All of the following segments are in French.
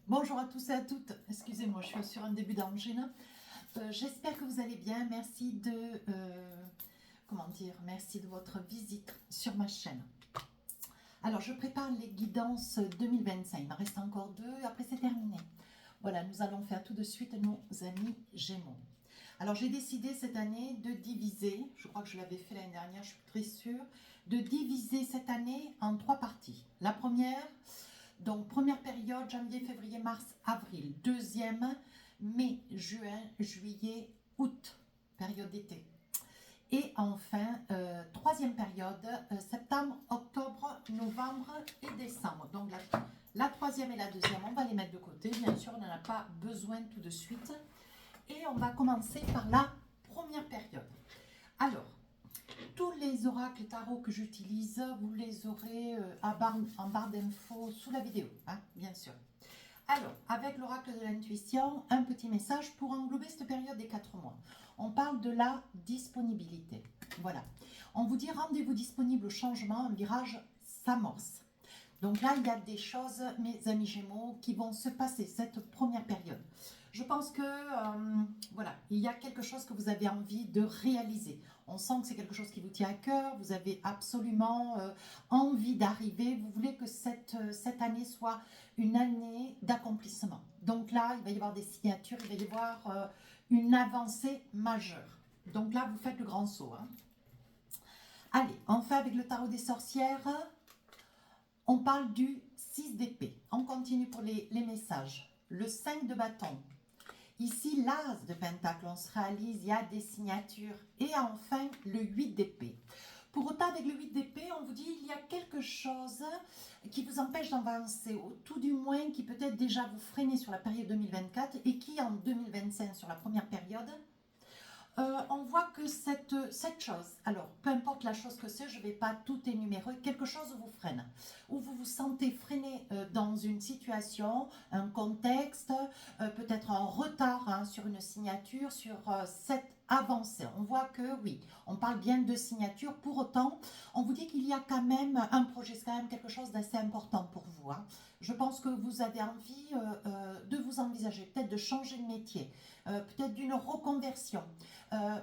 Bonjour à tous et à toutes. Excusez-moi, je suis sur un début d'angine. J'espère que vous allez bien. Merci merci de votre visite sur ma chaîne. Alors, je prépare les guidances 2025. Il m'en reste encore deux. Après, c'est terminé. Voilà, nous allons faire tout de suite nos amis Gémeaux. Alors, j'ai décidé cette année de diviser. Je crois que je l'avais fait l'année dernière. Je suis très sûre de diviser cette année en trois parties. La première. Donc, première période, janvier, février, mars, avril. Deuxième, mai, juin, juillet, août, période d'été. Et enfin, troisième période, septembre, octobre, novembre et décembre. Donc, la troisième et la deuxième, on va les mettre de côté. Bien sûr, on n'en a pas besoin tout de suite. Et on va commencer par la première période. Alors, tous les oracles tarot que j'utilise, vous les aurez en barre d'infos sous la vidéo, hein, bien sûr. Alors, avec l'oracle de l'intuition, un petit message pour englober cette période des 4 mois. On parle de la disponibilité. Voilà. On vous dit rendez-vous disponible au changement, un virage s'amorce. Donc là, il y a des choses, mes amis Gémeaux, qui vont se passer cette première période. Je pense que, voilà, il y a quelque chose que vous avez envie de réaliser. On sent que c'est quelque chose qui vous tient à cœur, vous avez absolument envie d'arriver, vous voulez que cette année soit une année d'accomplissement. Donc là, il va y avoir des signatures, il va y avoir une avancée majeure. Donc là, vous faites le grand saut. Hein. Allez, enfin avec le tarot des sorcières, on parle du 6 d'épée. On continue pour les messages. Le 5 de bâton. Ici, l'as de pentacle, on se réalise, il y a des signatures. Et enfin, le 8 d'épée. Pour autant, avec le 8 d'épée, on vous dit il y a quelque chose qui vous empêche d'avancer, ou tout du moins qui peut-être déjà vous freiner sur la période 2024 et qui en 2025, sur la première période, on voit que cette chose, alors peu importe la chose que c'est, je ne vais pas tout énumérer, quelque chose vous freine, ou vous vous sentez freiné dans une situation, un contexte, peut-être un retard hein, sur une signature, sur cette avancée. On voit que oui, on parle bien de signature, pour autant, on vous dit qu'il y a quand même un projet, c'est quand même quelque chose d'assez important pour vous. Hein. Je pense que vous avez envie de vous envisager, peut-être de changer de métier, peut-être d'une reconversion,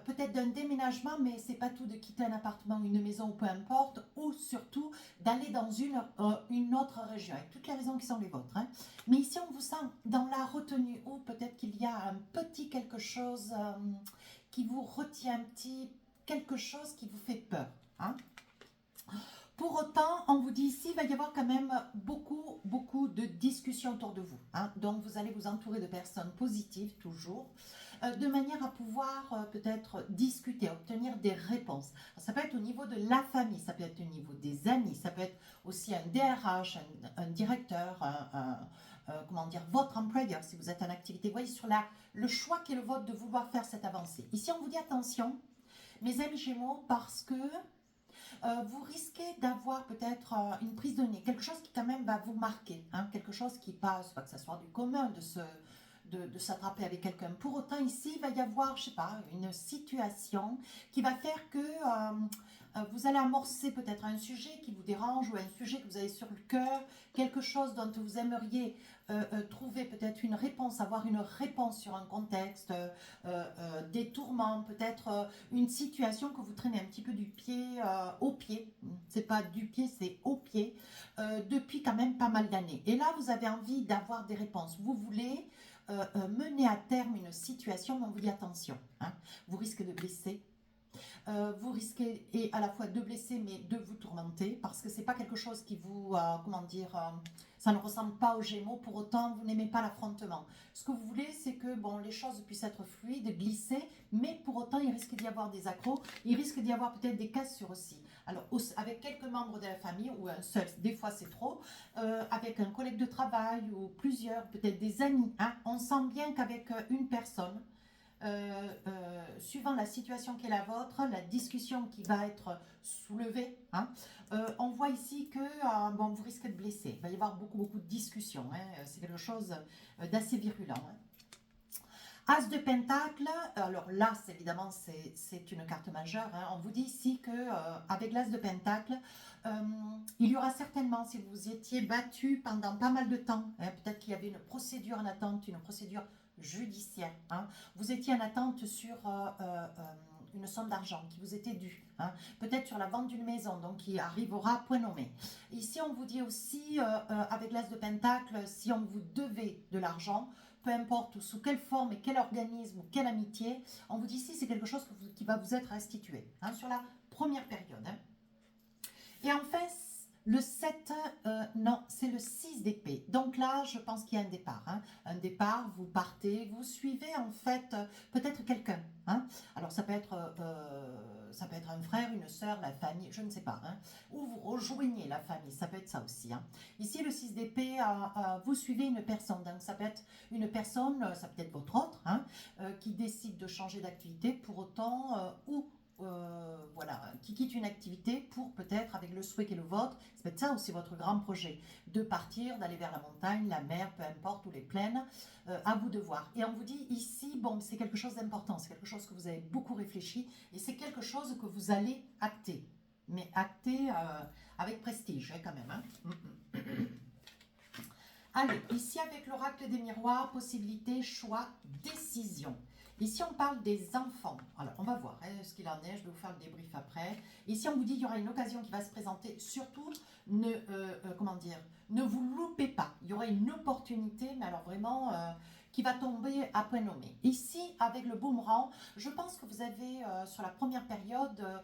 peut-être d'un déménagement, mais c'est pas tout de quitter un appartement, une maison ou peu importe, ou surtout d'aller dans une autre région, avec toutes les raisons qui sont les vôtres. Hein. Mais ici, on vous sent dans la retenue, ou peut-être qu'il y a un petit quelque chose qui vous retient, un petit quelque chose qui vous fait peur. Hein. Pour autant, on vous dit ici, il va y avoir quand même beaucoup de discussions autour de vous. Hein. Donc, vous allez vous entourer de personnes positives, toujours, de manière à pouvoir peut-être discuter, obtenir des réponses. Alors, ça peut être au niveau de la famille, ça peut être au niveau des amis, ça peut être aussi un DRH, un directeur, comment dire, votre employeur, si vous êtes en activité. Vous voyez, sur le choix qui est le vôtre de vouloir faire cette avancée. Ici, on vous dit attention, mes amis Gémeaux, parce que vous risquez d'avoir peut-être une prise de nez, quelque chose qui quand même va vous marquer, hein, quelque chose qui passe, pas que ça soit du commun de s'attraper avec quelqu'un. Pour autant, ici, il va y avoir, je sais pas, une situation qui va faire que vous allez amorcer peut-être un sujet qui vous dérange ou un sujet que vous avez sur le cœur, quelque chose dont vous aimeriez trouver peut-être une réponse, avoir une réponse sur un contexte, des tourments, peut-être une situation que vous traînez un petit peu du pied au pied, c'est pas du pied, c'est au pied, depuis quand même pas mal d'années. Et là, vous avez envie d'avoir des réponses. Vous voulez mener à terme une situation, mais on vous dit attention, hein, vous risquez de blesser. Vous risquez et à la fois de blesser mais de vous tourmenter parce que c'est pas quelque chose qui vous, comment dire, ça ne ressemble pas aux Gémeaux, pour autant vous n'aimez pas l'affrontement. Ce que vous voulez c'est que bon, les choses puissent être fluides, glisser, mais pour autant il risque d'y avoir des accros, il risque d'y avoir peut-être des cassures aussi. Alors avec quelques membres de la famille ou un seul, des fois c'est trop, avec un collègue de travail ou plusieurs, peut-être des amis, hein, on sent bien qu'avec une personne, suivant la situation qui est la vôtre, la discussion qui va être soulevée, hein, on voit ici que bon, vous risquez de blesser. Il va y avoir beaucoup de discussions. Hein, c'est quelque chose d'assez virulent. Hein. As de Pentacle, alors là, évidemment, c'est une carte majeure. Hein. On vous dit ici que avec l'As de Pentacle, il y aura certainement, si vous étiez battu pendant pas mal de temps, hein, peut-être qu'il y avait une procédure en attente, une procédure judiciaire. Hein. Vous étiez en attente sur une somme d'argent qui vous était due. Hein. Peut-être sur la vente d'une maison, donc qui arrivera à point nommé. Ici, on vous dit aussi, avec l'As de Pentacle, si on vous devait de l'argent, peu importe sous quelle forme et quel organisme ou quelle amitié, on vous dit ici c'est quelque chose qui va vous être restitué hein, sur la première période. Hein. Et enfin, le 7, non, c'est le 6 d'épée. Donc là, je pense qu'il y a un départ. Hein. Un départ, vous partez, vous suivez en fait peut-être quelqu'un. Hein. Alors ça peut être un frère, une sœur, la famille, je ne sais pas. Hein. Ou vous rejoignez la famille, ça peut être ça aussi. Hein. Ici, le 6 d'épée, vous suivez une personne. Donc ça peut être une personne, ça peut être votre autre, hein, qui décide de changer d'activité pour autant ou voilà, qui quitte une activité pour peut-être, avec le souhait qui est le vôtre, c'est peut-être ça aussi votre grand projet, de partir, d'aller vers la montagne, la mer, peu importe, ou les plaines, à vous de voir. Et on vous dit ici, bon, c'est quelque chose d'important, c'est quelque chose que vous avez beaucoup réfléchi, et c'est quelque chose que vous allez acter, mais acter avec prestige hein, quand même. Hein. Allez, ici avec l'oracle des miroirs, possibilité, choix, décision. Ici, on parle des enfants. Alors, on va voir hein, ce qu'il en est. Je vais vous faire le débrief après. Ici, on vous dit qu'il y aura une occasion qui va se présenter. Surtout, comment dire, ne vous loupez pas. Il y aura une opportunité, mais alors vraiment, qui va tomber à point nommé. Ici, avec le boomerang, je pense que vous avez, sur la première période,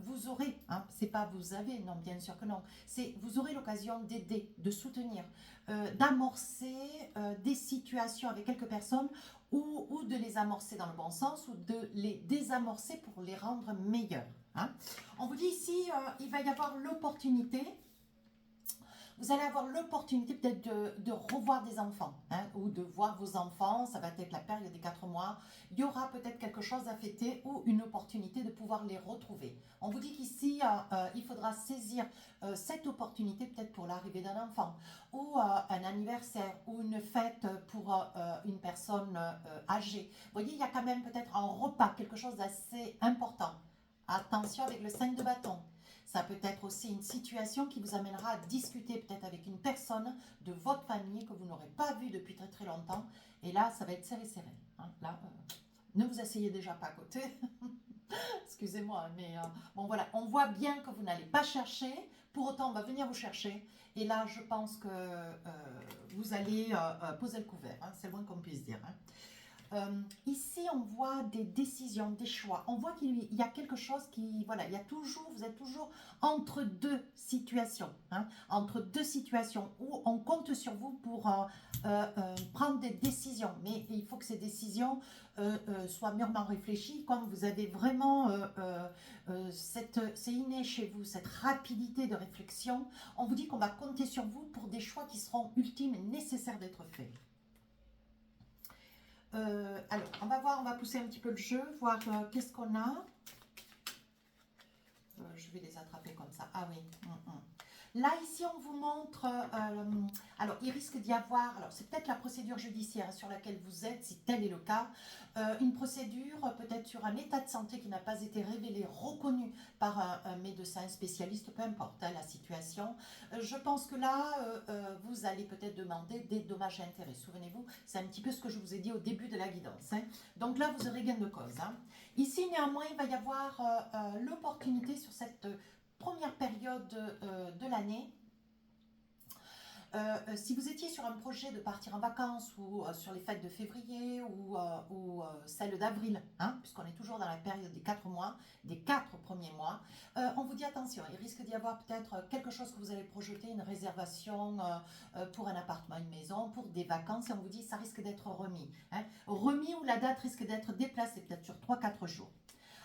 vous aurez, hein, c'est pas vous avez, non, bien sûr que non, c'est vous aurez l'occasion d'aider, de soutenir, d'amorcer des situations avec quelques personnes ou de les amorcer dans le bon sens ou de les désamorcer pour les rendre meilleurs. Hein. On vous dit ici, il va y avoir l'opportunité, vous allez avoir l'opportunité peut-être de revoir des enfants hein, ou de voir vos enfants, ça va être la période des 4 mois, il y aura peut-être quelque chose à fêter ou une opportunité de pouvoir les retrouver. On vous dit qu'ici, il faudra saisir cette opportunité peut-être pour l'arrivée d'un enfant ou un anniversaire ou une fête pour une personne âgée. Vous voyez, il y a quand même peut-être un repas, quelque chose d'assez important. Attention avec le 5 de bâton. Ça peut être aussi une situation qui vous amènera à discuter peut-être avec une personne de votre famille que vous n'aurez pas vue depuis très très longtemps. Et là, ça va être serré serré. Hein. Là, ne vous asseyez déjà pas à côté. Excusez-moi, mais bon voilà, on voit bien que vous n'allez pas chercher. Pour autant, on va venir vous chercher. Et là, je pense que vous allez poser le couvert. Hein. C'est le moins qu'on puisse dire. Hein. Ici, on voit des décisions, des choix. On voit qu'il y a quelque chose qui, voilà, il y a toujours, vous êtes toujours entre deux situations, hein, entre deux situations où on compte sur vous pour prendre des décisions. Mais il faut que ces décisions soient mûrement réfléchies. Comme vous avez vraiment, c'est inné chez vous, cette rapidité de réflexion, on vous dit qu'on va compter sur vous pour des choix qui seront ultimes et nécessaires d'être faits. Alors, on va voir, on va pousser un petit peu le jeu, voir qu'est-ce qu'on a. Je vais les attraper comme ça. Ah oui. Là, ici, on vous montre, alors il risque d'y avoir, alors c'est peut-être la procédure judiciaire sur laquelle vous êtes, si tel est le cas, une procédure peut-être sur un état de santé qui n'a pas été révélé, reconnu par un médecin spécialiste, peu importe hein, la situation. Je pense que là, vous allez peut-être demander des dommages et intérêts. Souvenez-vous, c'est un petit peu ce que je vous ai dit au début de la guidance. Hein. Donc là, vous aurez gain de cause. Hein. Ici, néanmoins, il va y avoir l'opportunité sur cette première période de l'année. Si vous étiez sur un projet de partir en vacances ou sur les fêtes de février ou celles d'avril, hein, puisqu'on est toujours dans la période des 4 mois, des 4 premiers mois, on vous dit attention, il risque d'y avoir peut-être quelque chose que vous allez projeter, une réservation pour un appartement, une maison, pour des vacances, et on vous dit ça risque d'être remis. Hein, remis ou la date risque d'être déplacée peut-être sur 3-4 jours.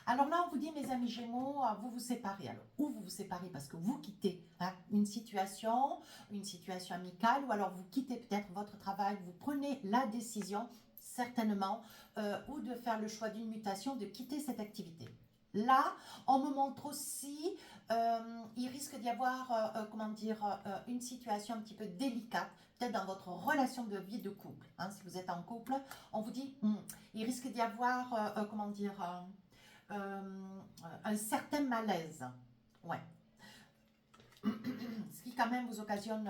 Alors là, on vous dit, mes amis Gémeaux, vous vous séparez. Alors, ou vous vous séparez parce que vous quittez hein, une situation amicale, ou alors vous quittez peut-être votre travail, vous prenez la décision, certainement, ou de faire le choix d'une mutation, de quitter cette activité. Là, on me montre aussi Il risque d'y avoir, comment dire, une situation un petit peu délicate, peut-être dans votre relation de vie de couple. Hein, si vous êtes en couple, on vous dit, il risque d'y avoir, comment dire, un certain malaise. Ouais. Ce qui quand même vous occasionne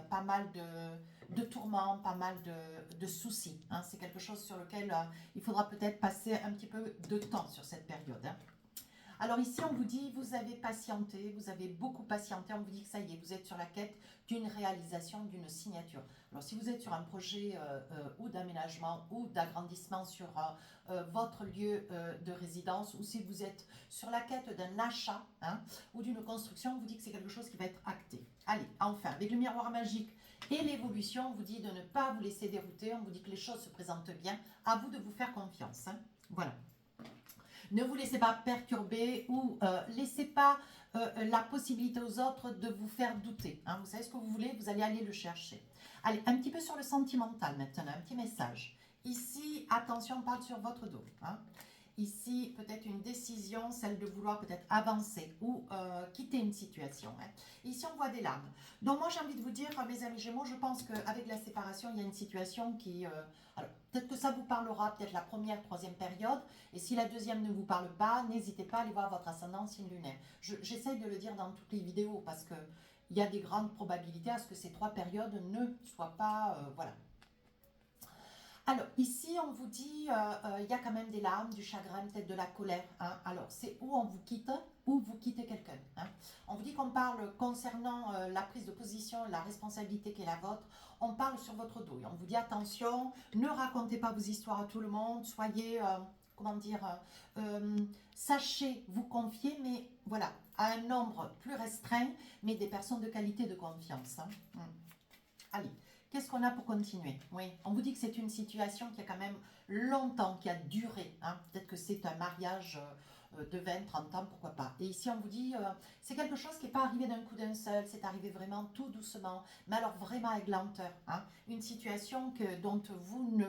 pas mal de tourments, pas mal de soucis. Hein. C'est quelque chose sur lequel il faudra peut-être passer un petit peu de temps sur cette période. Hein. Alors ici, on vous dit, vous avez patienté, vous avez beaucoup patienté, on vous dit que ça y est, vous êtes sur la quête d'une réalisation, d'une signature. Alors si vous êtes sur un projet ou d'aménagement ou d'agrandissement sur votre lieu de résidence, ou si vous êtes sur la quête d'un achat hein, ou d'une construction, on vous dit que c'est quelque chose qui va être acté. Allez, enfin, avec le miroir magique et l'évolution, on vous dit de ne pas vous laisser dérouter, on vous dit que les choses se présentent bien, à vous de vous faire confiance. Hein. Voilà. Ne vous laissez pas perturber ou laissez pas la possibilité aux autres de vous faire douter. Hein. Vous savez ce que vous voulez, vous allez aller le chercher. Allez, un petit peu sur le sentimental maintenant, un petit message. Ici, attention, on parle sur votre dos. Hein. Ici, peut-être une décision, celle de vouloir peut-être avancer ou quitter une situation. Hein. Ici, on voit des larmes. Donc moi, j'ai envie de vous dire, mes amis Gémeaux, je pense qu'avec la séparation, il y a une situation qui... alors, peut-être que ça vous parlera, peut-être la première, troisième période. Et si la deuxième ne vous parle pas, n'hésitez pas à aller voir votre ascendant signe lunaire. J'essaye de le dire dans toutes les vidéos parce que il y a des grandes probabilités à ce que ces trois périodes ne soient pas... voilà. Alors, ici, on vous dit, il y a quand même des larmes, du chagrin, peut-être de la colère. Hein. Alors, c'est où on vous quitte ou vous quittez quelqu'un. Hein. On vous dit qu'on parle concernant la prise de position, la responsabilité qui est la vôtre. On parle sur votre dos. Et on vous dit, attention, ne racontez pas vos histoires à tout le monde. Soyez, comment dire, sachez vous confier, mais voilà, à un nombre plus restreint, mais des personnes de qualité de confiance. Hein. Allez. Qu'est-ce qu'on a pour continuer? Oui, on vous dit que c'est une situation qui a quand même longtemps, qui a duré. Hein. Peut-être que c'est un mariage de 20, 30 ans, pourquoi pas. Et ici, on vous dit, c'est quelque chose qui n'est pas arrivé d'un coup d'un seul, c'est arrivé vraiment tout doucement, mais alors vraiment avec lenteur. Hein. Une situation dont vous ne...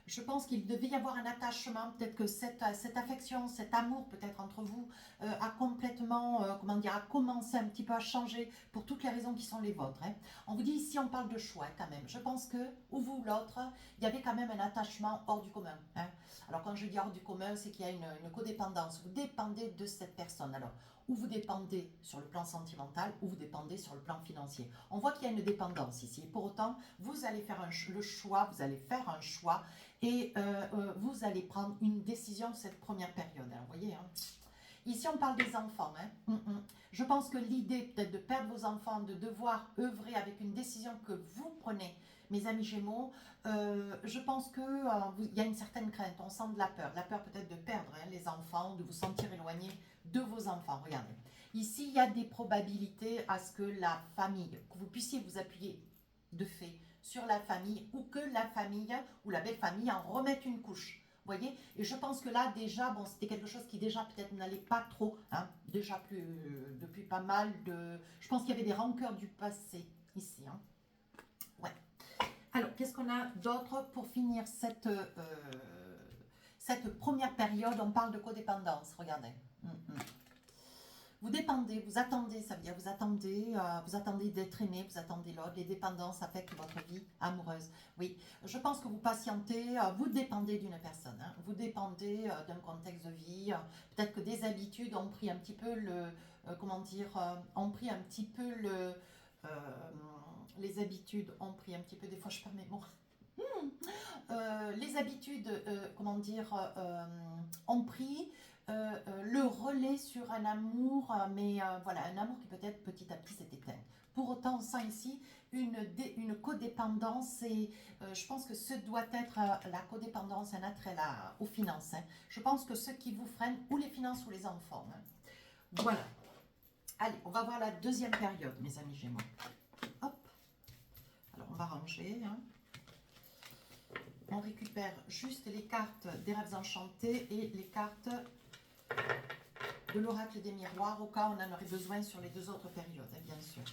Je pense qu'il devait y avoir un attachement, peut-être que cette affection, cet amour peut-être entre vous a complètement, comment dire, a commencé un petit peu à changer pour toutes les raisons qui sont les vôtres. Hein. On vous dit ici, on parle de choix quand même. Je pense que, ou vous ou l'autre, il y avait quand même un attachement hors du commun. Hein. Alors quand je dis hors du commun, c'est qu'il y a une codépendance. Vous dépendez de cette personne. Alors, ou vous dépendez sur le plan sentimental, ou vous dépendez sur le plan financier. On voit qu'il y a une dépendance ici. Et pour autant, vous allez faire le choix, vous allez faire un choix et vous allez prendre une décision cette première période. Hein, vous voyez, hein. Ici, on parle des enfants. Hein. Je pense que l'idée peut-être de perdre vos enfants, de devoir œuvrer avec une décision que vous prenez, mes amis Gémeaux, je pense qu'il y a une certaine crainte, on sent de la peur peut-être de perdre hein, les enfants, de vous sentir éloigné de vos enfants. Regardez, ici, il y a des probabilités à ce que la famille, que vous puissiez vous appuyer de fait sur la famille ou que la famille ou la belle famille en remette une couche. Voyez, et je pense que là déjà, bon, c'était quelque chose qui déjà peut-être n'allait pas trop, hein, déjà plus depuis pas mal de... Je pense qu'il y avait des rancœurs du passé ici. Hein. Ouais. Alors, qu'est-ce qu'on a d'autre pour finir cette première période? On parle de codépendance, regardez. Vous dépendez, vous attendez, ça veut dire vous attendez d'être aimé, vous attendez l'autre, les dépendances affectent votre vie amoureuse. Oui, je pense que vous patientez, vous dépendez d'une personne, hein, vous dépendez d'un contexte de vie, peut-être que des habitudes ont pris un petit peu ont pris un petit peu les habitudes ont pris un petit peu, des fois je perds mes mots. Les habitudes, ont pris le relais sur un amour, mais voilà, un amour qui peut-être petit à petit s'est éteint. Pour autant, on sent ici une codépendance et je pense que ce doit être la codépendance, un attrait aux finances. Hein. Je pense que ce qui vous freine, ou les finances ou les enfants. Hein. Voilà. Allez, on va voir la deuxième période, mes amis Gémeaux. Hop. Alors, on va ranger. Hein. On récupère juste les cartes des rêves enchantés et les cartes de l'oracle des miroirs au cas où on en aurait besoin sur les deux autres périodes, hein, bien sûr.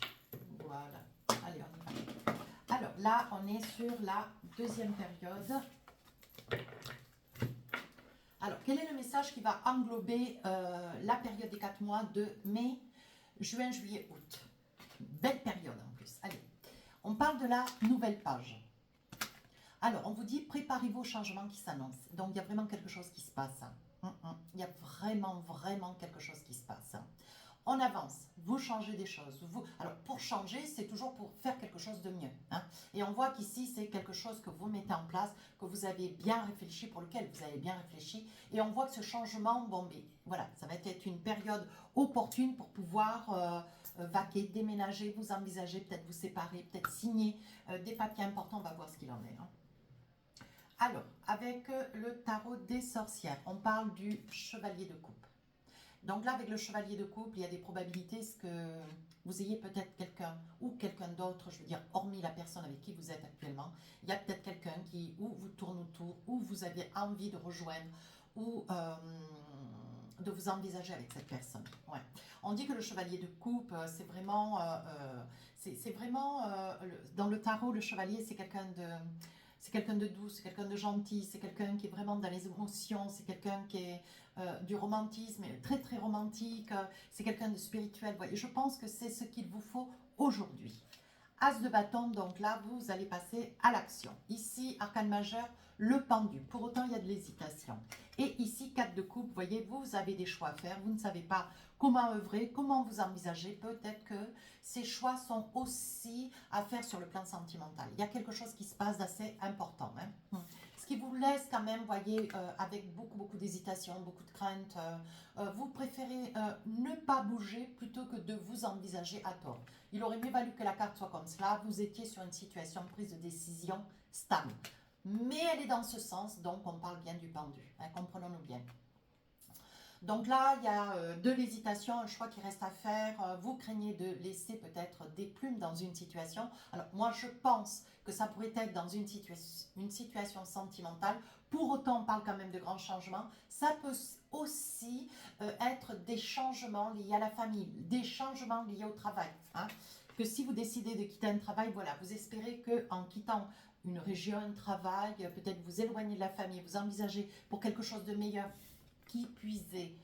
Voilà. Allez, on y va. Alors là, on est sur la deuxième période. Alors, quel est le message qui va englober la période des 4 mois de mai juin, juillet, août. Belle période en plus. Allez, on parle de la nouvelle page. Alors, on vous dit, préparez-vous au changement qui s'annonce. Donc, il y a vraiment quelque chose qui se passe. Il y a vraiment, vraiment quelque chose qui se passe. On avance, vous changez des choses. Alors, pour changer, c'est toujours pour faire quelque chose de mieux. Et on voit qu'ici, c'est quelque chose que vous mettez en place, que vous avez bien réfléchi, pour lequel vous avez bien réfléchi. Et on voit que ce changement, bon, mais voilà, ça va être une période opportune pour pouvoir vaquer, déménager, vous envisager, peut-être vous séparer, peut-être signer des papiers importants. On va voir ce qu'il en est. Alors, avec le tarot des sorcières, on parle du chevalier de coupe. Donc là, avec le chevalier de couple, il y a des probabilités que vous ayez peut-être quelqu'un ou quelqu'un d'autre, je veux dire, hormis la personne avec qui vous êtes actuellement, il y a peut-être quelqu'un qui ou vous tourne autour, ou vous avez envie de rejoindre, ou de vous envisager avec cette personne. Ouais. On dit que le chevalier de coupe, c'est vraiment, dans le tarot, le chevalier, c'est quelqu'un de... C'est quelqu'un de doux, c'est quelqu'un de gentil, c'est quelqu'un qui est vraiment dans les émotions, c'est quelqu'un qui est du romantisme, très très romantique, c'est quelqu'un de spirituel. Voyez, je pense que c'est ce qu'il vous faut aujourd'hui. As de bâton, donc là, vous allez passer à l'action. Ici, arcane majeur, le pendu. Pour autant, il y a de l'hésitation. Et ici, 4 de coupe, vous voyez, vous avez des choix à faire. Vous ne savez pas comment œuvrer, comment vous envisager. Peut-être que ces choix sont aussi à faire sur le plan sentimental. Il y a quelque chose qui se passe d'assez important. Ce qui vous laisse quand même, voyez, avec beaucoup d'hésitation, beaucoup de crainte. Vous préférez ne pas bouger plutôt que de vous envisager à tort. Il aurait mieux valu que la carte soit comme cela. Vous étiez sur une situation de prise de décision stable. Mais elle est dans ce sens, donc on parle bien du pendu. Comprenons-nous bien. Donc là, il y a de l'hésitation, un choix qui reste à faire. Vous craignez de laisser peut-être des plumes dans une situation. Alors moi, je pense que ça pourrait être dans une situation sentimentale. Pour autant, on parle quand même de grands changements. Ça peut aussi être des changements liés à la famille, des changements liés au travail. Que si vous décidez de quitter un travail, voilà, vous espérez qu'en quittant une région, un travail, peut-être vous éloigner de la famille, vous envisagez pour quelque chose de meilleur, qui puisez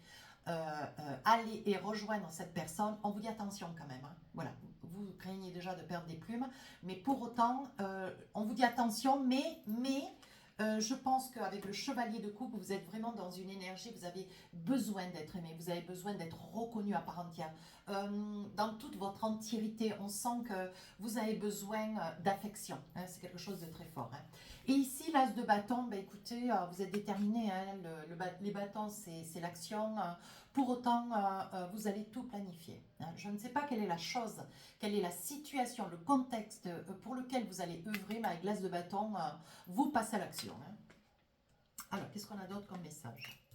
aller et rejoindre cette personne, on vous dit attention quand même. Voilà, vous craignez déjà de perdre des plumes, mais pour autant, on vous dit attention, mais je pense qu'avec le chevalier de coupe, vous êtes vraiment dans une énergie, vous avez besoin d'être aimé, vous avez besoin d'être reconnu à part entière. Dans toute votre entièreté, on sent que vous avez besoin d'affection. C'est quelque chose de très fort. Et ici, l'as de bâton, ben écoutez, vous êtes déterminé. Les bâtons, c'est l'action. Pour autant, vous allez tout planifier. Je ne sais pas quelle est la chose, quelle est la situation, le contexte pour lequel vous allez œuvrer, mais avec l'as de bâton, vous passez à l'action. Alors, qu'est-ce qu'on a d'autre comme message?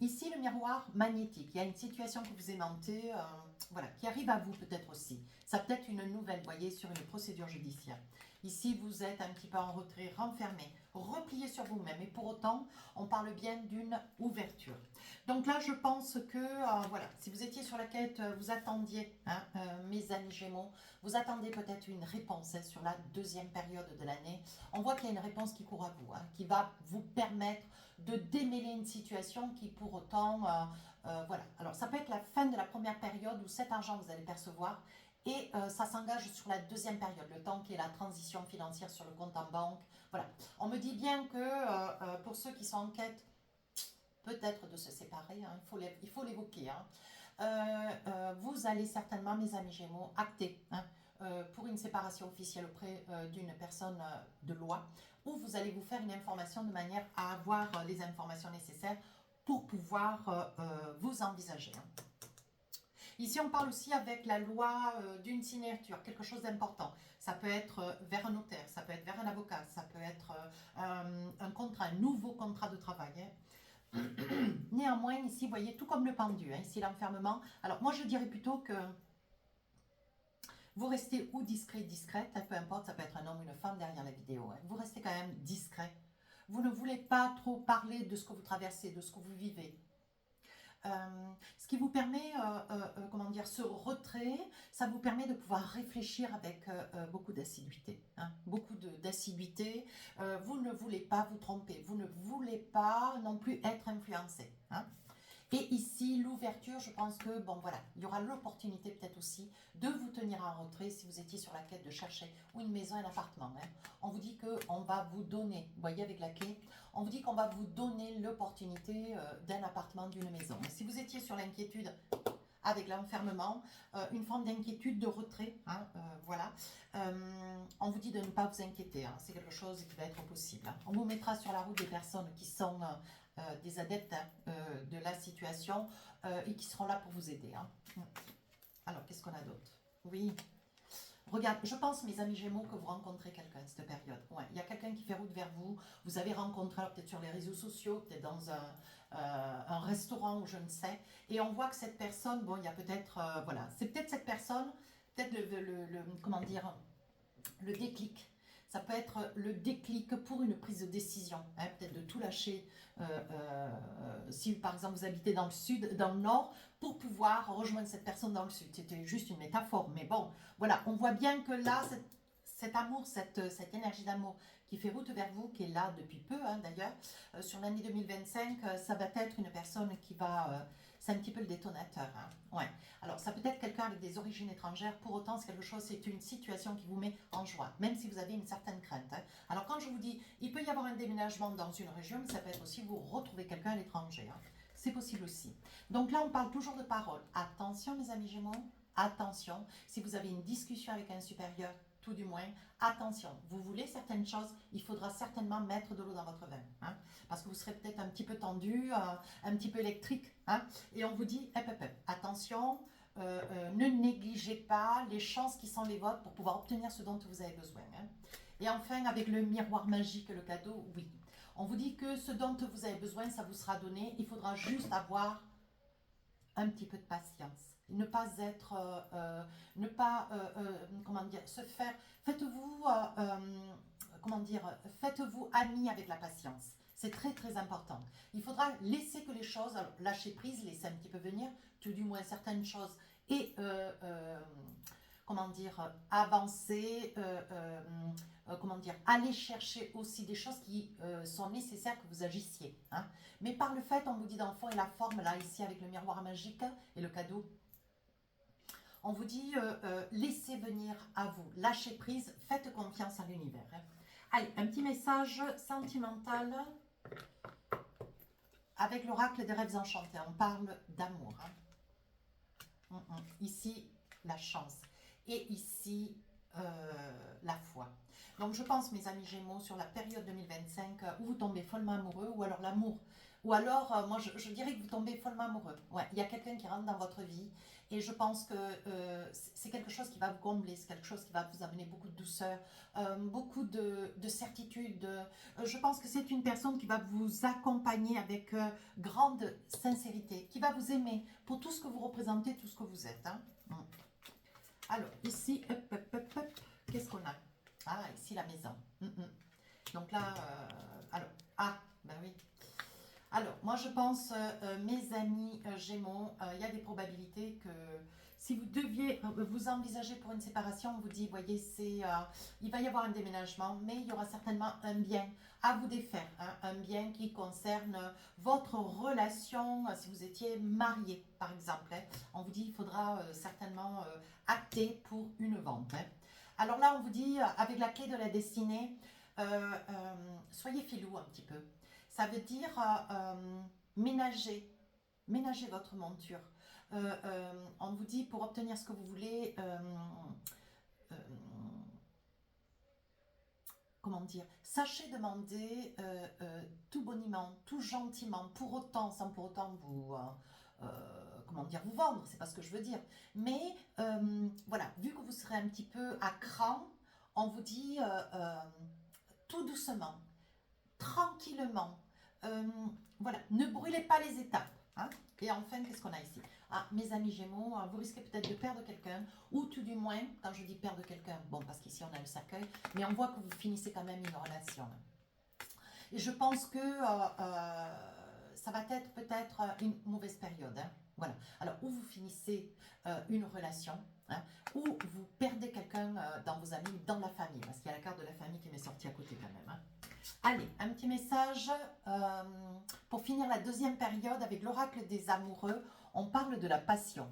Ici, le miroir magnétique. Il y a une situation que vous aimantez, voilà, qui arrive à vous peut-être aussi. Ça peut être une nouvelle, voyez, sur une procédure judiciaire. Ici, vous êtes un petit peu en retrait, renfermé, replié sur vous-même. Et pour autant, on parle bien d'une ouverture. Donc là, je pense que, voilà, si vous étiez sur la quête, vous attendiez, mes amis Gémeaux, vous attendez peut-être une réponse sur la deuxième période de l'année. On voit qu'il y a une réponse qui court à vous, qui va vous permettre de démêler une situation qui pour autant, voilà. Alors ça peut être la fin de la première période où cet argent vous allez percevoir et ça s'engage sur la deuxième période, le temps qui est la transition financière sur le compte en banque. Voilà. On me dit bien que pour ceux qui sont en quête peut-être de se séparer, il faut l'évoquer. Vous allez certainement, mes amis Gémeaux, acter pour une séparation officielle auprès d'une personne de loi, où vous allez vous faire une information de manière à avoir les informations nécessaires pour pouvoir vous envisager. Ici, on parle aussi avec la loi d'une signature, quelque chose d'important. Ça peut être vers un notaire, ça peut être vers un avocat, ça peut être un contrat, un nouveau contrat de travail. Néanmoins, ici, vous voyez, tout comme le pendu, ici l'enfermement. Alors, moi, je dirais plutôt que vous restez ou discret, discrète, peu importe, ça peut être un homme ou une femme derrière la vidéo. Vous restez quand même discret. Vous ne voulez pas trop parler de ce que vous traversez, de ce que vous vivez. Ce qui vous permet, comment dire, ce retrait, ça vous permet de pouvoir réfléchir avec beaucoup d'assiduité. Beaucoup d'assiduité. Vous ne voulez pas vous tromper, vous ne voulez pas non plus être influencé. Et ici, l'ouverture, je pense que, bon voilà, il y aura l'opportunité peut-être aussi de vous tenir en retrait si vous étiez sur la quête de chercher ou une maison, un appartement. Hein. On vous dit qu'on va vous donner, vous voyez avec la clé, on vous dit qu'on va vous donner l'opportunité d'un appartement, d'une maison. Et si vous étiez sur l'inquiétude avec l'enfermement, une forme d'inquiétude, de retrait, hein, voilà. On vous dit de ne pas vous inquiéter, hein, c'est quelque chose qui va être possible. Hein. On vous mettra sur la route des personnes qui sont des adeptes de la situation et qui seront là pour vous aider. Hein. Alors, qu'est-ce qu'on a d'autre? Oui. Regarde, je pense, mes amis Gémeaux, que vous rencontrez quelqu'un cette période. Ouais, il y a quelqu'un qui fait route vers vous. Vous avez rencontré, peut-être sur les réseaux sociaux, peut-être dans un restaurant ou je ne sais. Et on voit que cette personne, bon, il y a peut-être, voilà, c'est peut-être cette personne, peut-être comment dire, le déclic. Ça peut être le déclic pour une prise de décision, hein, peut-être de tout lâcher. Si par exemple vous habitez dans le sud, dans le nord, pour pouvoir rejoindre cette personne dans le sud. C'était juste une métaphore, mais bon, voilà, on voit bien que là, cet amour, cette énergie d'amour qui fait route vers vous, qui est là depuis peu hein, d'ailleurs, sur l'année 2025, ça va être une personne qui va... c'est un petit peu le détonateur. Hein. Ouais. Alors, ça peut être quelqu'un avec des origines étrangères. Pour autant, c'est quelque chose, c'est une situation qui vous met en joie, même si vous avez une certaine crainte. Hein. Alors, quand je vous dis, il peut y avoir un déménagement dans une région, mais ça peut être aussi vous retrouver quelqu'un à l'étranger. Hein. C'est possible aussi. Donc là, on parle toujours de parole. Attention, mes amis Gémeaux, attention. Si vous avez une discussion avec un supérieur, tout du moins, attention, vous voulez certaines choses, il faudra certainement mettre de l'eau dans votre vin, hein, parce que vous serez peut-être un petit peu tendu, un petit peu électrique, hein, et on vous dit, attention, ne négligez pas les chances qui sont les vôtres pour pouvoir obtenir ce dont vous avez besoin. Hein. Et enfin, avec le miroir magique, le cadeau, oui, on vous dit que ce dont vous avez besoin, ça vous sera donné, il faudra juste avoir un petit peu de patience. Ne pas être, comment dire, se faire, faites-vous, comment dire, faites-vous ami avec la patience. C'est très très important. Il faudra laisser que les choses, alors, lâcher prise, laisser un petit peu venir, tout du moins certaines choses, et comment dire, avancer, comment dire, aller chercher aussi des choses qui sont nécessaires que vous agissiez. Hein. Mais par le fait, on vous dit dans le fond et la forme, là, ici, avec le miroir magique et le cadeau, on vous dit, laissez venir à vous, lâchez prise, faites confiance à l'univers. Hein. Allez, un petit message sentimental avec l'oracle des rêves enchantés. On parle d'amour. Hein. Ici, la chance. Et ici, la foi. Donc, je pense, mes amis Gémeaux, sur la période 2025, où vous tombez follement amoureux, ou alors l'amour. Ou alors, moi, je dirais que vous tombez follement amoureux. Ouais, il y a quelqu'un qui rentre dans votre vie, et je pense que c'est quelque chose qui va vous combler, c'est quelque chose qui va vous amener beaucoup de douceur, beaucoup de certitude. Je pense que c'est une personne qui va vous accompagner avec grande sincérité, qui va vous aimer pour tout ce que vous représentez, tout ce que vous êtes. Hein. Alors, ici, qu'est-ce qu'on a? Ah, ici, la maison. Donc là, alors, ben oui. Alors, moi, je pense, mes amis Gémeaux, il y a des probabilités que si vous deviez vous envisager pour une séparation, on vous dit, voyez, il va y avoir un déménagement, mais il y aura certainement un bien à vous défaire, hein, un bien qui concerne votre relation, si vous étiez marié, par exemple. Hein, on vous dit, il faudra certainement acter pour une vente. Hein. Alors là, on vous dit, avec la clé de la destinée, soyez filou un petit peu. Ça veut dire ménager votre monture. On vous dit pour obtenir ce que vous voulez, comment dire, sachez demander tout boniment, tout gentiment, pour autant, sans pour autant vous, comment dire, vous vendre, c'est pas ce que je veux dire. Mais voilà, vu que vous serez un petit peu à cran, on vous dit tout doucement, tranquillement. Voilà, ne brûlez pas les étapes. Hein. Et enfin, qu'est-ce qu'on a ici? Ah, mes amis Gémeaux, vous risquez peut-être de perdre quelqu'un, ou tout du moins, quand je dis perdre quelqu'un, bon, parce qu'ici on a le cercueil, mais on voit que vous finissez quand même une relation. Et je pense que ça va être peut-être une mauvaise période. Hein. Voilà. Alors, où vous finissez une relation, hein, ou vous perdez quelqu'un dans vos amis, dans la famille, parce qu'il y a la carte de la famille qui m'est sortie à côté quand même. Hein. Allez, un petit message pour pour finir la deuxième période avec l'oracle des amoureux, on parle de la passion.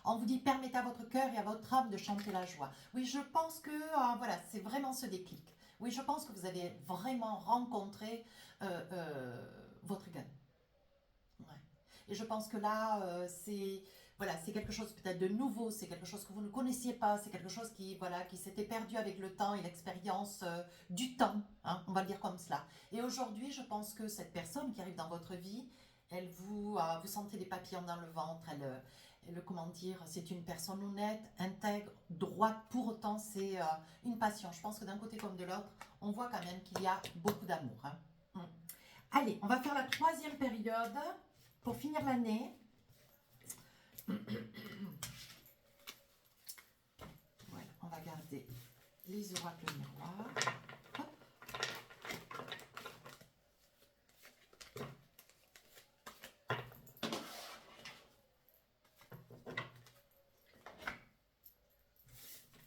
On vous dit, permettez à votre cœur et à votre âme de chanter la joie. Oui, je pense que voilà, c'est vraiment ce déclic. Oui, je pense que vous avez vraiment rencontré votre gain. Ouais. Et je pense que là, c'est voilà, c'est quelque chose peut-être de nouveau, c'est quelque chose que vous ne connaissiez pas, c'est quelque chose qui, voilà, qui s'était perdu avec le temps et l'expérience du temps, hein, on va le dire comme cela. Et aujourd'hui, je pense que cette personne qui arrive dans votre vie, elle vous sentez des papillons dans le ventre, comment dire, c'est une personne honnête, intègre, droite, pour autant c'est une passion. Je pense que d'un côté comme de l'autre, on voit quand même qu'il y a beaucoup d'amour. Hein. Allez, on va faire la troisième période pour finir l'année. Voilà, on va garder les oracles miroirs. Hop.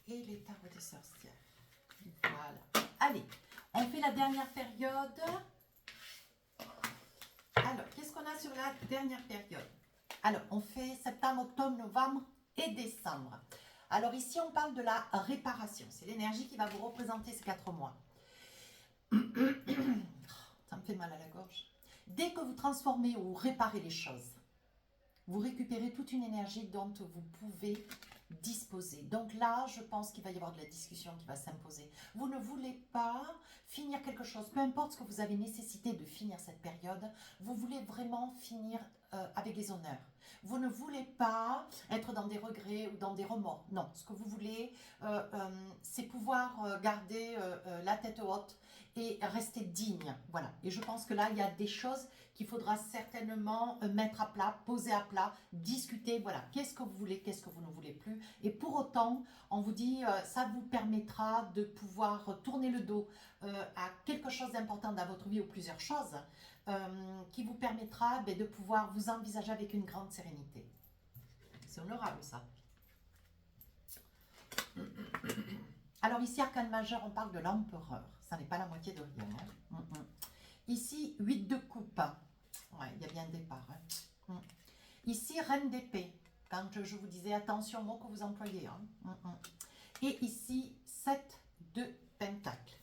Et les tarots des sorcières. Voilà. Allez, on fait la dernière période. Alors, qu'est-ce qu'on a sur la dernière période? Alors, on fait septembre, octobre, novembre et décembre. Alors ici, on parle de la réparation. C'est l'énergie qui va vous représenter ces 4 mois. Ça me fait mal à la gorge. Dès que vous transformez ou réparez les choses, vous récupérez toute une énergie dont vous pouvez disposer. Donc là, je pense qu'il va y avoir de la discussion qui va s'imposer. Vous ne voulez pas finir quelque chose, peu importe ce que vous avez nécessité de finir cette période, vous voulez vraiment finir avec les honneurs. Vous ne voulez pas être dans des regrets ou dans des remords. Non, ce que vous voulez, c'est pouvoir garder la tête haute et rester digne. Voilà. Et je pense que là, il y a des choses qu'il faudra certainement mettre à plat, poser à plat, discuter. Voilà. Qu'est-ce que vous voulez, qu'est-ce que vous ne voulez plus. Et pour autant, on vous dit, ça vous permettra de pouvoir tourner le dos à quelque chose d'important dans votre vie ou plusieurs choses qui vous permettra de pouvoir vous envisager avec une grande sérénité. C'est honorable ça. Alors ici, arcane majeur, on parle de l'empereur. Ça n'est pas la moitié de rien. Hein. Ici, 8 de coupe. Ouais, il y a bien un départ. Hein. Ici, reine d'épée. Quand je vous disais attention au mot que vous employez. Hein. Et ici, 7 de pentacle.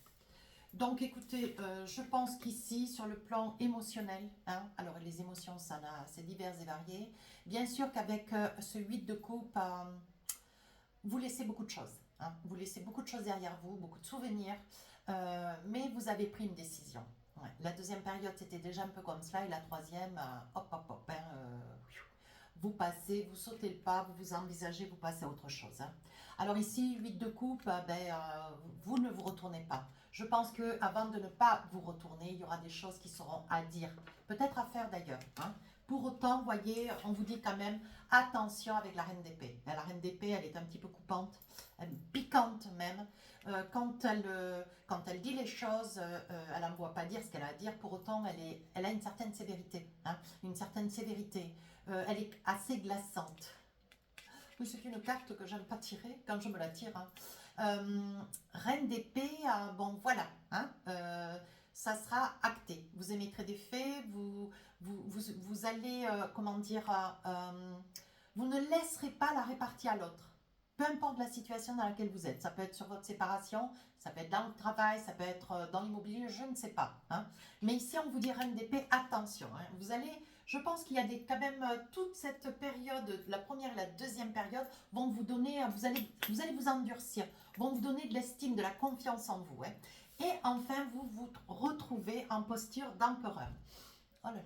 Donc écoutez, je pense qu'ici, sur le plan émotionnel, hein, alors les émotions, c'est divers et varié. Bien sûr qu'avec ce 8 de coupe, vous laissez beaucoup de choses. Hein, vous laissez beaucoup de choses derrière vous, beaucoup de souvenirs, mais vous avez pris une décision. Ouais. La deuxième période, c'était déjà un peu comme cela, et la troisième, hop, hop, hop, hein, vous passez, vous sautez le pas, vous vous envisagez, vous passez à autre chose. Hein. Alors ici, 8 de coupe, vous ne vous retournez pas. Je pense qu'avant de ne pas vous retourner, il y aura des choses qui seront à dire, peut-être à faire d'ailleurs. Hein. Pour autant, vous voyez, on vous dit quand même, attention avec la reine d'épée. La reine d'épée, elle est un petit peu coupante, piquante même. Quand elle dit les choses, elle n'envoie pas dire ce qu'elle a à dire. Pour autant, elle a une certaine sévérité. Hein, une certaine sévérité. Elle est assez glaçante. Oui, c'est une carte que j'aime pas tirer quand je me la tire. Hein. Reine d'épée, bon voilà. Hein, ça sera acté. Vous émettrez des faits, vous allez, comment dire, vous ne laisserez pas la répartie à l'autre. Peu importe la situation dans laquelle vous êtes. Ça peut être sur votre séparation, ça peut être dans le travail, ça peut être dans l'immobilier, je ne sais pas. Hein. Mais ici, on vous dit reine d'épée, attention. Hein. Vous allez, je pense qu'il y a quand même toute cette période, la première et la deuxième période, vont vous donner, vous allez vous endurcir, vont vous donner de l'estime, de la confiance en vous. Hein. Et enfin, vous vous retrouvez en posture d'empereur. Oh là là.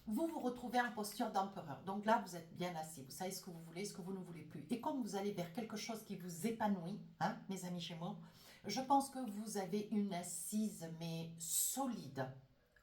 Vous vous retrouvez en posture d'empereur. Donc là, vous êtes bien assis. Vous savez ce que vous voulez, ce que vous ne voulez plus. Et comme vous allez vers quelque chose qui vous épanouit, hein, mes amis Gémeaux, je pense que vous avez une assise, mais solide.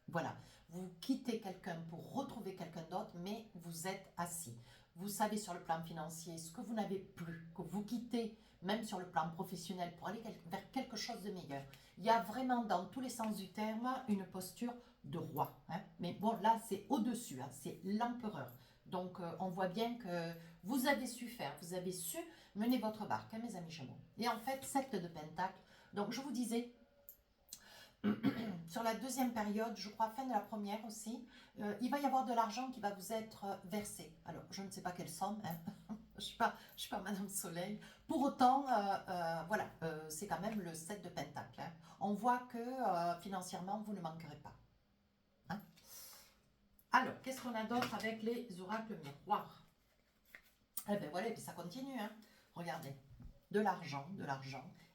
Voilà. Vous quittez quelqu'un pour retrouver quelqu'un d'autre, mais vous êtes assis. Vous savez sur le plan financier ce que vous n'avez plus, que vous quittez, même sur le plan professionnel, pour aller vers quelque chose de meilleur. Il y a vraiment, dans tous les sens du terme, une posture de roi. Hein. Mais bon, là, c'est au-dessus, hein, c'est l'empereur. Donc, on voit bien que vous avez su faire, vous avez su mener votre barque, hein, mes amis Gémeaux. Et en fait, 7 de pentacle. Donc, je vous disais, Sur la deuxième période, je crois fin de la première aussi, il va y avoir de l'argent qui va vous être versé. Alors, je ne sais pas quelle somme, hein. Je suis pas Madame Soleil. Pour autant, voilà, c'est quand même le 7 de Pentacle, hein. On voit que financièrement, vous ne manquerez pas, hein. Alors, qu'est-ce qu'on a d'autre avec les oracles miroirs? Eh bien voilà, et puis ça continue, hein. Regardez, de l'argent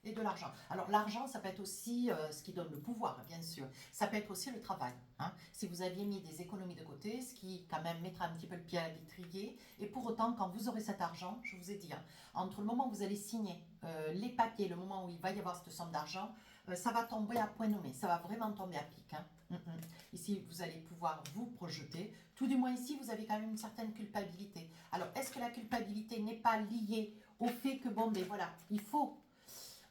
et de l'argent. Alors l'argent, ça peut être aussi ce qui donne le pouvoir, bien sûr. Ça peut être aussi le travail, hein. Si vous aviez mis des économies de côté, ce qui quand même mettra un petit peu le pied à l'étrier. Et pour autant, quand vous aurez cet argent, je vous ai dit, hein, entre le moment où vous allez signer les papiers, le moment où il va y avoir cette somme d'argent, ça va tomber à point nommé. Ça va vraiment tomber à pic, hein. Ici, vous allez pouvoir vous projeter. Tout du moins ici, vous avez quand même une certaine culpabilité. Alors, est-ce que la culpabilité n'est pas liée au fait que, bon, ben voilà, il faut...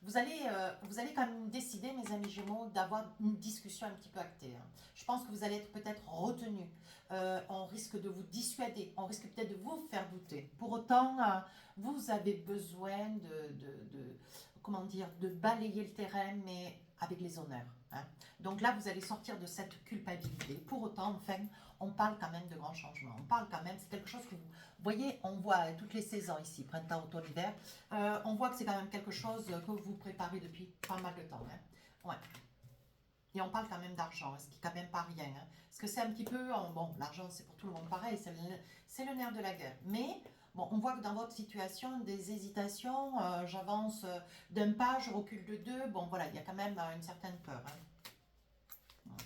Vous allez quand même décider, mes amis Gémeaux, d'avoir une discussion un petit peu actée, hein. Je pense que vous allez être peut-être retenu. On risque de vous dissuader. On risque peut-être de vous faire douter. Pour autant, vous avez besoin comment dire, de balayer le terrain, mais avec les honneurs, hein. Donc là, vous allez sortir de cette culpabilité. Pour autant, enfin, on parle quand même de grands changements. On parle quand même, c'est quelque chose que vous voyez, on voit toutes les saisons ici, printemps, automne, hiver. On voit que c'est quand même quelque chose que vous préparez depuis pas mal de temps, hein. Ouais. Et on parle quand même d'argent, ce qui est quand même pas rien, hein. Parce que c'est un petit peu, bon, l'argent c'est pour tout le monde pareil, c'est le nerf de la guerre. Mais bon, on voit que dans votre situation, des hésitations, j'avance d'un pas, je recule de deux. Bon, voilà, il y a quand même une certaine peur, hein. Ouais.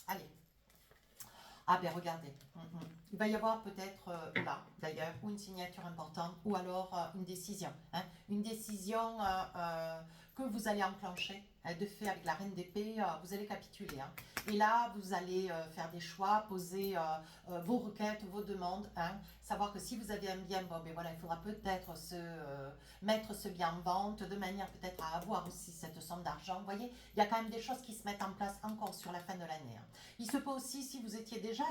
Allez. Ah ben regardez, il va y avoir peut-être là d'ailleurs, ou une signature importante, ou alors une décision, hein. Une décision que vous allez enclencher, de fait avec la reine d'épée, vous allez capituler, hein. Et là, vous allez faire des choix, poser vos requêtes, vos demandes, hein. Savoir que si vous avez un bien, bon ben voilà, il faudra peut-être mettre ce bien en vente, de manière peut-être à avoir aussi cette somme d'argent. Vous voyez, il y a quand même des choses qui se mettent en place encore sur la fin de l'année, hein. Il se peut aussi, si vous étiez déjà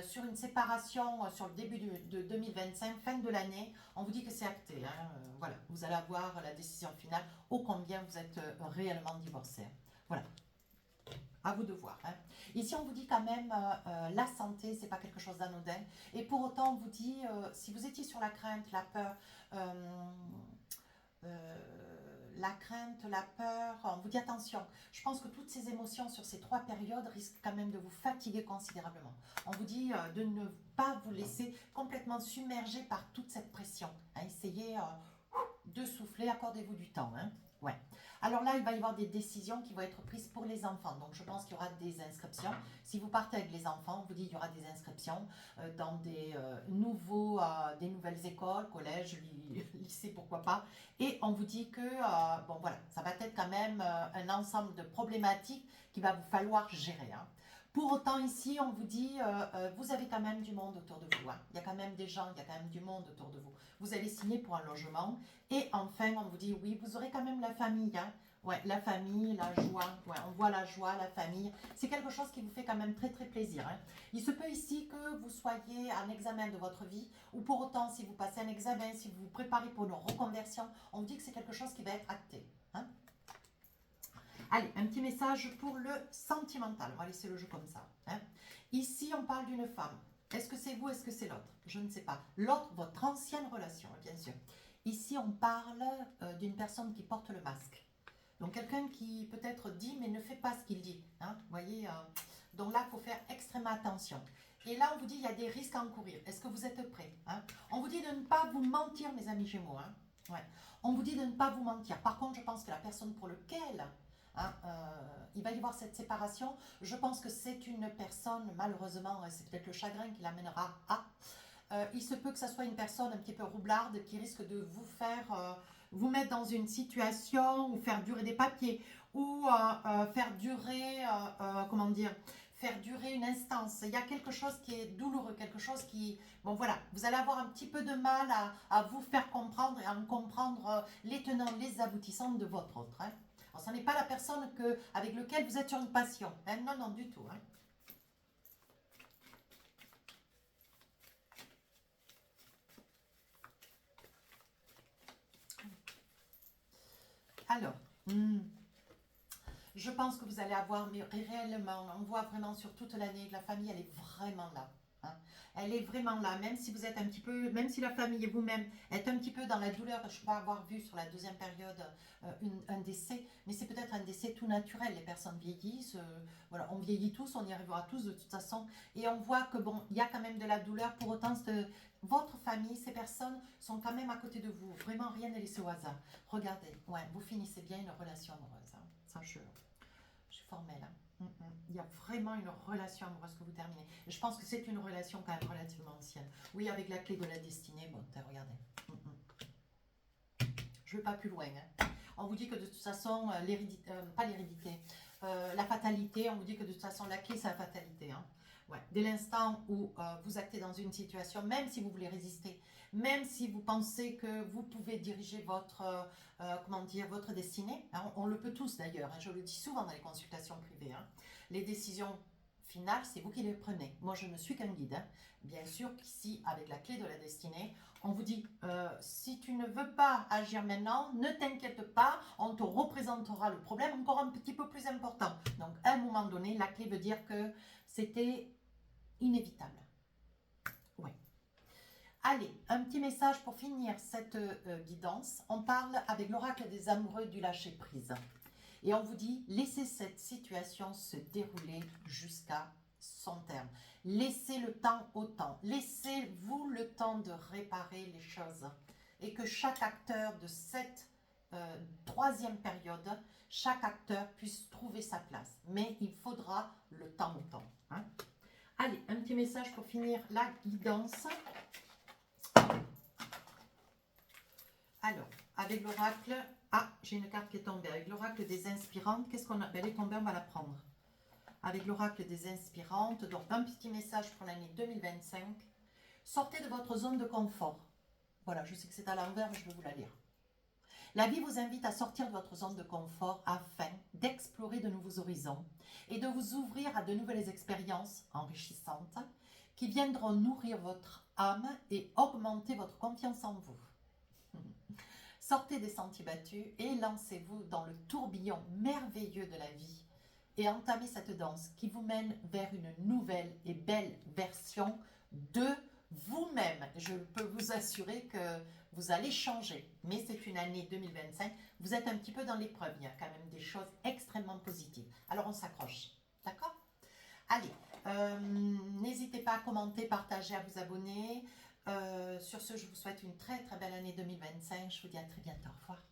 sur une séparation sur le début de 2025, fin de l'année, on vous dit que c'est acté, hein. Voilà, vous allez avoir la décision finale, ô combien vous êtes réellement divorcé, hein. Voilà, à vous de voir, hein. Ici, on vous dit quand même, la santé, c'est pas quelque chose d'anodin. Et pour autant, on vous dit, si vous étiez sur la crainte, la peur, la crainte, la peur, on vous dit attention. Je pense que toutes ces émotions sur ces 3 périodes risquent quand même de vous fatiguer considérablement. On vous dit de ne pas vous laisser complètement submerger par toute cette pression, hein. Essayez de souffler, accordez-vous du temps, hein. Ouais. Alors là, il va y avoir des décisions qui vont être prises pour les enfants. Donc, je pense qu'il y aura des inscriptions. Si vous partez avec les enfants, on vous dit qu'il y aura des inscriptions dans des nouvelles écoles, collèges, lycées, pourquoi pas. Et on vous dit que, bon voilà, ça va être quand même un ensemble de problématiques qu'il va vous falloir gérer, hein. Pour autant, ici, on vous dit, vous avez quand même du monde autour de vous, hein. Il y a quand même des gens, il y a quand même du monde autour de vous. Vous allez signer pour un logement. Et enfin, on vous dit, oui, vous aurez quand même la famille, hein. Ouais, la famille, la joie. Ouais, on voit la joie, la famille. C'est quelque chose qui vous fait quand même très, très plaisir, hein. Il se peut ici que vous soyez en examen de votre vie, ou pour autant, si vous passez un examen, si vous vous préparez pour une reconversion, on vous dit que c'est quelque chose qui va être acté, hein. Allez, un petit message pour le sentimental. On va laisser le jeu comme ça, hein. Ici, on parle d'une femme. Est-ce que c'est vous, est-ce que c'est l'autre? Je ne sais pas. L'autre, votre ancienne relation, bien sûr. Ici, on parle d'une personne qui porte le masque. Donc, quelqu'un qui peut-être dit, mais ne fait pas ce qu'il dit, hein. Vous voyez, donc là, il faut faire extrêmement attention. Et là, on vous dit, il y a des risques à encourir. Est-ce que vous êtes prêts, hein? On vous dit de ne pas vous mentir, mes amis Gémeaux, hein. Ouais. On vous dit de ne pas vous mentir. Par contre, je pense que la personne pour laquelle il va y avoir cette séparation, je pense que c'est une personne, malheureusement, c'est peut-être le chagrin qui l'amènera à... il se peut que ça soit une personne un petit peu roublarde qui risque de vous faire... vous mettre dans une situation ou faire durer des papiers ou faire durer, comment dire, faire durer une instance. Il y a quelque chose qui est douloureux, quelque chose qui... Bon voilà, vous allez avoir un petit peu de mal à vous faire comprendre et à comprendre les tenants, les aboutissants de votre autre, hein. Alors, ce n'est pas la personne avec laquelle vous êtes sur une passion, hein. Non, non, du tout, hein. Alors, Je pense que vous allez avoir, mais réellement, on voit vraiment sur toute l'année que la famille, elle est vraiment là. Hein. Elle est vraiment là, même si vous êtes un petit peu, même si la famille et vous-même êtes un petit peu dans la douleur. Je peux avoir vu sur la deuxième période un décès, mais c'est peut-être un décès tout naturel. Les personnes vieillissent, voilà, on vieillit tous, on y arrivera tous de toute façon, et on voit que bon, il y a quand même de la douleur. Pour autant, votre famille, ces personnes sont quand même à côté de vous. Vraiment, rien n'est laissé au hasard. Regardez, ouais, vous finissez bien une relation amoureuse. Hein. Ça, je suis formelle. Hein. Il y a vraiment une relation amoureuse que vous terminez. Et je pense que c'est une relation quand même relativement ancienne. Oui, avec la clé de la destinée. Bon, regardez. Je ne vais pas plus loin. Hein. On vous dit que de toute façon, pas l'hérédité, la fatalité, on vous dit que de toute façon, la clé, c'est la fatalité. Hein. Ouais. Dès l'instant où vous actez dans une situation, même si vous voulez résister, même si vous pensez que vous pouvez diriger votre, comment dire, votre destinée, hein, on le peut tous d'ailleurs, hein, je le dis souvent dans les consultations privées, hein, les décisions finales, c'est vous qui les prenez. Moi, je ne suis qu'un guide. Hein. Bien sûr qu'ici, avec la clé de la destinée, on vous dit, si tu ne veux pas agir maintenant, ne t'inquiète pas, on te représentera le problème encore un petit peu plus important. Donc, à un moment donné, la clé veut dire que c'était inévitable. Oui. Allez, un petit message pour finir cette guidance. On parle avec l'oracle des amoureux du lâcher-prise. Et on vous dit, laissez cette situation se dérouler jusqu'à son terme. Laissez le temps au temps. Laissez-vous le temps de réparer les choses. Et que chaque acteur de cette troisième période, chaque acteur puisse trouver sa place. Mais il faudra le temps au temps. Hein. Allez, un petit message pour finir la guidance. Alors, avec l'oracle... Ah, j'ai une carte qui est tombée. Avec l'oracle des inspirantes, qu'est-ce qu'on a? Elle est tombée, on va la prendre. Avec l'oracle des inspirantes, donc un petit message pour l'année 2025. Sortez de votre zone de confort. Voilà, je sais que c'est à l'envers, mais je vais vous la lire. La vie vous invite à sortir de votre zone de confort afin d'explorer de nouveaux horizons et de vous ouvrir à de nouvelles expériences enrichissantes qui viendront nourrir votre âme et augmenter votre confiance en vous. Sortez des sentiers battus et lancez-vous dans le tourbillon merveilleux de la vie et entamez cette danse qui vous mène vers une nouvelle et belle version de vous-même. Je peux vous assurer que vous allez changer, mais c'est une année 2025. Vous êtes un petit peu dans l'épreuve, il y a quand même des choses extrêmement positives. Alors on s'accroche, d'accord? Allez, n'hésitez pas à commenter, partager, à vous abonner. Sur ce, je vous souhaite une très très belle année 2025. Je vous dis à très bientôt. Au revoir.